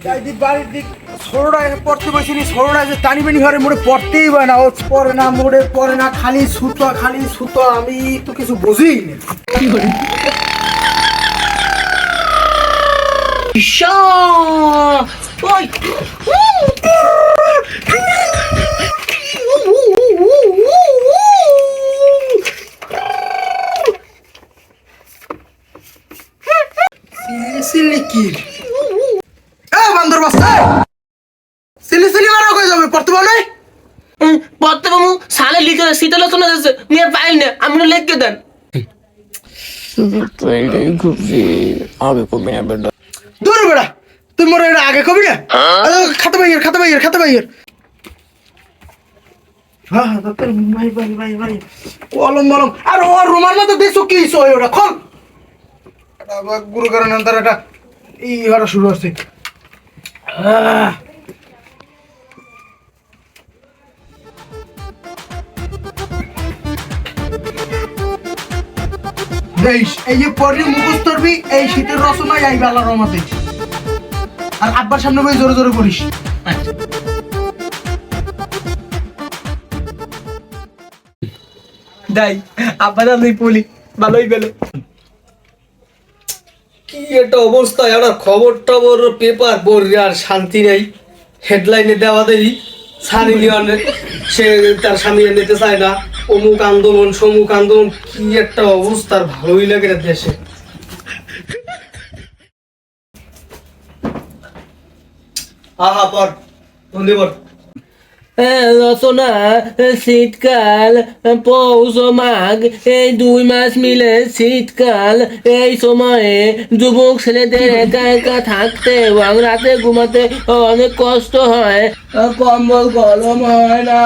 বাড়ির দিক ছোড়া পড়তে বসিনি ছোড়া যে টানি বেনি ঘরে মোড়ে পড়তেই পারে না ও পড়ে না মোড়ে পড়ে না খালি ছুতো আমি তো কিছু বুঝি কি বান্দর বাস্তা সিলি মারা কই যাবে পড়তে পারো নাই পড়তে পাবো সালে লিখে শীতল শোনা যাচ্ছে নিয়ে পাই না আপনি লিখে দেন দূর বেড়া তুই মোর এটা আগে কবি না খাতা বাইয়ের হ্যাঁ ভাই কলম আর ও রুমার মতো দেশো কি সই ওটা খল গুরু কারণ তার এটা ই হওয়া শুরু হচ্ছে এই যে পরে মুখস্থ করবি এই শীতের রচনা এই বেলার রমাতে আর আব্বার সামনে বই জোরে জোরে করিস দাই আব্বা আমি বলি ভালোই গেল কি একটা অবস্থা একটা খবর টবর পেপার পড়ি আর শান্তি নেই হেডলাইনে দেওয়া দেই সানি লিওনে সে তার স্বামী নিতে চায় না অমুক আন্দোলন সমুক আন্দোলন কি একটা অবস্থা ভালোই লাগে না দেশে আহা পর ধন্যবাদ রচনা শীতকাল পৌষ মাঘ এই 2 মাস মিলে শীতকাল এই সময়ে যুবক ছেলেদের একা একা থাকতে এবং রাতে ঘুমাতে অনেক কষ্ট হয় কম্বল গরম হয় না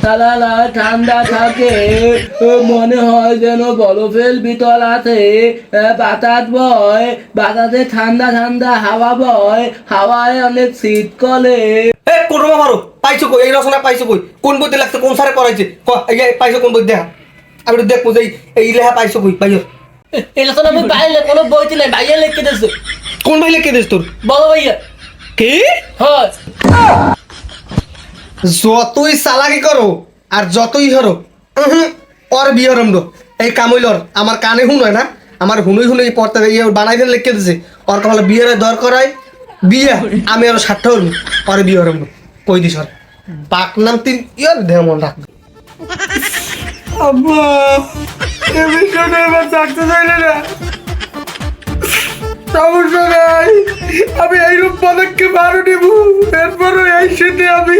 তালা ঠান্ডা থাকে মনে হয় যেন বরফের ভিতর আছে বাতাস বয় বাতাসে ঠান্ডা ঠান্ডা হাওয়া বয় হাওয়ায় অনেক শীত করে কোন মারো পাইছো কই এই রচনা পাইছো কই কোন বইতে লাগছে কোন স্যারে পড়াইছে পাইছো কোন বই দেখা আমি তো দেখবো যে এই লেখা পাইছো কই পাইছো এই রচনা আমি পাইলে কোনো বইতে নাই ভাইয়া লিখে দিয়েছে কোন ভাই লিখে দিস তোর বলো ভাইয়া কি হয় যতই চালাকি করো আর যতই হরো ওর বিয়ে রমড এই কামইলর আমার কানে হুন হয় না আমার হুনুই পড়তে ইয়ে বানাই দিলে লিখে দিছে ওর কপালে বিয়ের দর করায় বিয়ে আমি আরো 60 হল ওর বিয়ে রমড কই দিস ওর পাক নাম তিন ইয়ার দেহ মন রাখবে আব্বা এই বিষয়টা এবার থাকতে চাইলে না সমস্যা নাই আমি এইরূপ পদক্ষেপ আরো নেব এরপরও এই শীতে আমি